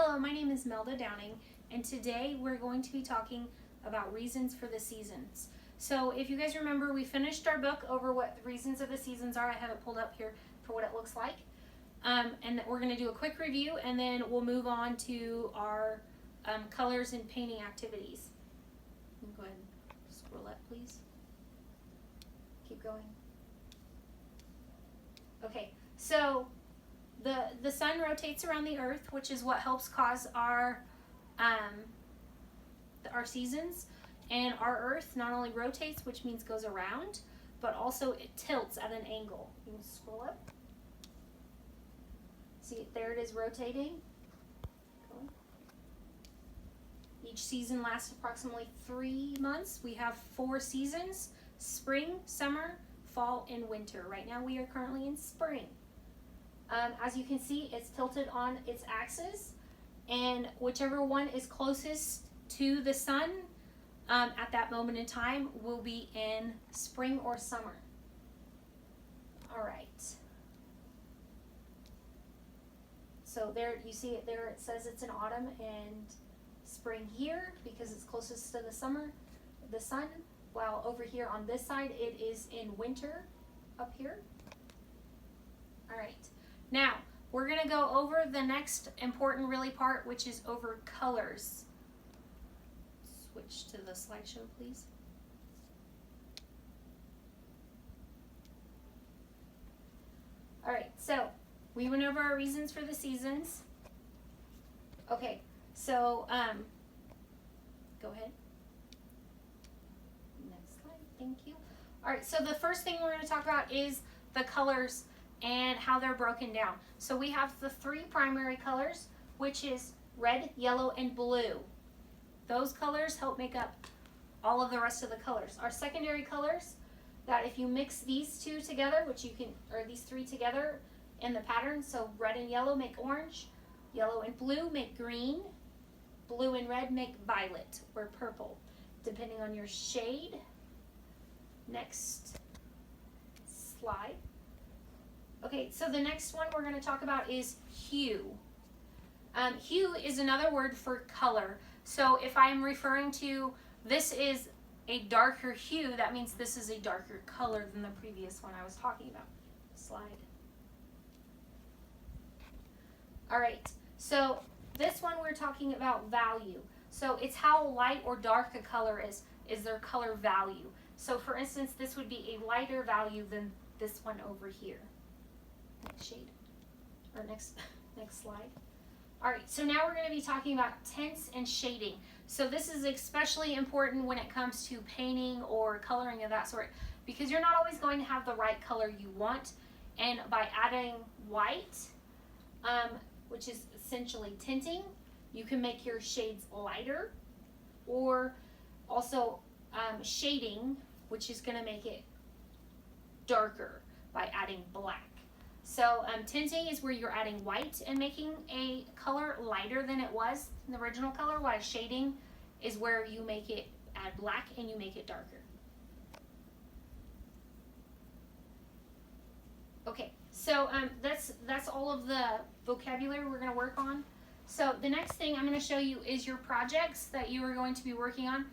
Hello, my name is Melda Downing, and today we're going to be talking about reasons for the seasons. So if you guys remember, we finished our book over what the reasons of the seasons are. I have it pulled up here for what it looks like. And we're going to do a quick review, and then we'll move on to our colors and painting activities. Go ahead and scroll up, please. Keep going. Okay, so the sun rotates around the earth, which is what helps cause our seasons. And our earth not only rotates, which means goes around, but also it tilts at an angle. You can scroll up. See, there it is rotating. Each season lasts approximately 3 months. We have 4 seasons: spring, summer, fall, and winter. Right now we are currently in spring. As you can see, it's tilted on its axis, and whichever one is closest to the sun at that moment in time will be in spring or summer. All right. So there you see it there, it says it's in autumn and spring here because it's closest to the sun, while over here on this side it is in winter up here. All right. Now, we're going to go over the next important really part, which is over colors. Switch to the slideshow, please. All right, so we went over our reasons for the seasons. Okay, so go ahead. Next slide, thank you. All right, so the first thing we're going to talk about is the colors and how they're broken down. So we have the 3 primary colors, which is red, yellow, and blue. Those colors help make up all of the rest of the colors. Our secondary colors, that if you mix these 2 together, which you can, or these 3 together in the pattern, so red and yellow make orange, yellow and blue make green, blue and red make violet or purple, depending on your shade. Next slide. Okay, so the next one we're going to talk about is hue. Hue is another word for color. So if I'm referring to this is a darker hue, that means this is a darker color than the previous one I was talking about. Slide. All right, so this one we're talking about value. So it's how light or dark a color is their color value. So for instance, this would be a lighter value than this one over here. Next shade, or next slide. All right, so now we're going to be talking about tints and shading. So this is especially important when it comes to painting or coloring of that sort, because you're not always going to have the right color you want. And by adding white, which is essentially tinting, you can make your shades lighter, or also shading, which is going to make it darker by adding black. So tinting is where you're adding white and making a color lighter than it was in the original color, while shading is where you make it add black and you make it darker. Okay, so that's all of the vocabulary we're going to work on. So the next thing I'm going to show you is your projects that you are going to be working on,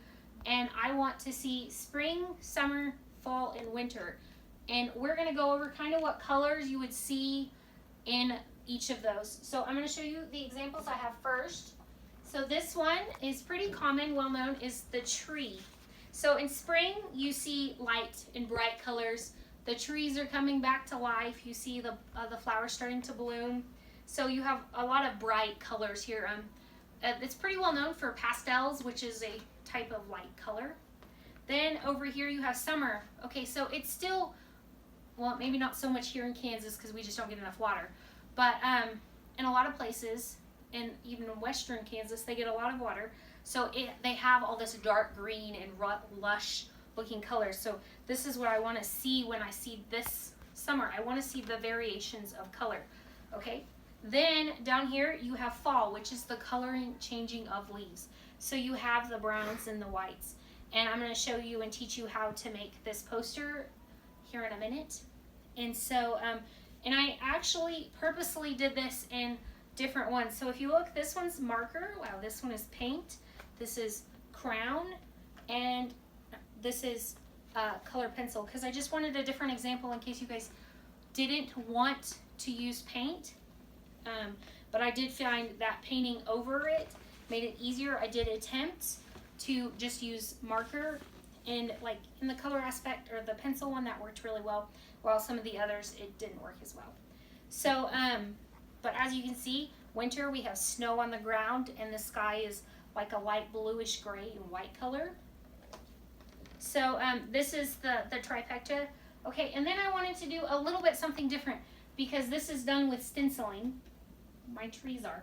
and I want to see spring, summer, fall, and winter. And we're going to go over kind of what colors you would see in each of those. So I'm going to show you the examples I have first. So this one is pretty common, well known, is the tree. So in spring, you see light and bright colors. The trees are coming back to life. You see the flowers starting to bloom. So you have a lot of bright colors here. It's pretty well known for pastels, which is a type of light color. Then over here you have summer. Okay, so it's still, well, maybe not so much here in Kansas because we just don't get enough water. But in a lot of places, and even in western Kansas, they get a lot of water. So they have all this dark green and lush looking colors. So this is what I want to see when I see this summer. I want to see the variations of color. Okay. Then down here you have fall, which is the coloring changing of leaves. So you have the browns and the whites. And I'm going to show you and teach you how to make this poster here in a minute. And so, and I actually purposely did this in different ones. So if you look, this one's marker. Wow, this one is paint. This is crown, and this is color pencil, because I just wanted a different example in case you guys didn't want to use paint. But I did find that painting over it made it easier. I did attempt to just use marker, and like in the color aspect or the pencil one, that worked really well, while some of the others it didn't work as well. So but as you can see, winter, we have snow on the ground, and the sky is like a light bluish gray and white color. So this is the trifecta. Okay, and then I wanted to do a little bit something different, because this is done with stenciling. My trees are.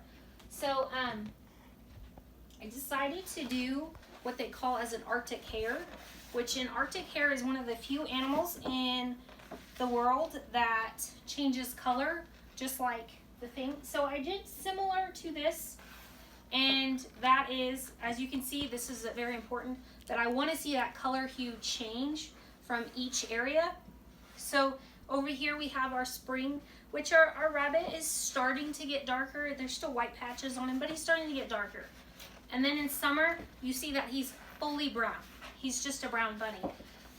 So I decided to do what they call as an Arctic hare, which an Arctic hare is one of the few animals in the world that changes color, just like the thing. So I did similar to this, and that is, as you can see, this is very important, that I want to see that color hue change from each area. So over here we have our spring, which our rabbit is starting to get darker. There's still white patches on him, but he's starting to get darker. And then in summer, you see that he's fully brown. He's just a brown bunny.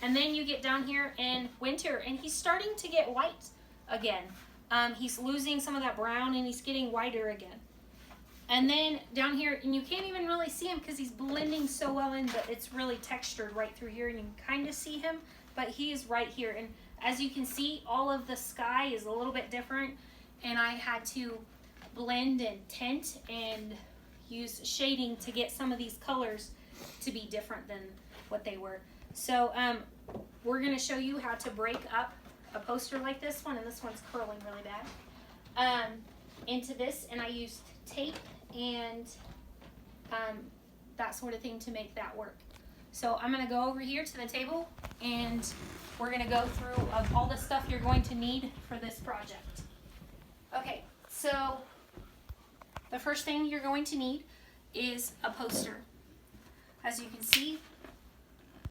And then you get down here in winter, and he's starting to get white again. He's losing some of that brown, and he's getting whiter again. And then down here, and you can't even really see him because he's blending so well in, but it's really textured right through here, and you can kind of see him, but he is right here. And as you can see, all of the sky is a little bit different, and I had to blend and tint and use shading to get some of these colors to be different than what they were. So we're going to show you how to break up a poster like this one, and this one's curling really bad, into this, and I used tape and that sort of thing to make that work. So I'm going to go over here to the table, and we're going to go through all the stuff you're going to need for this project. Okay, so the first thing you're going to need is a poster. As you can see,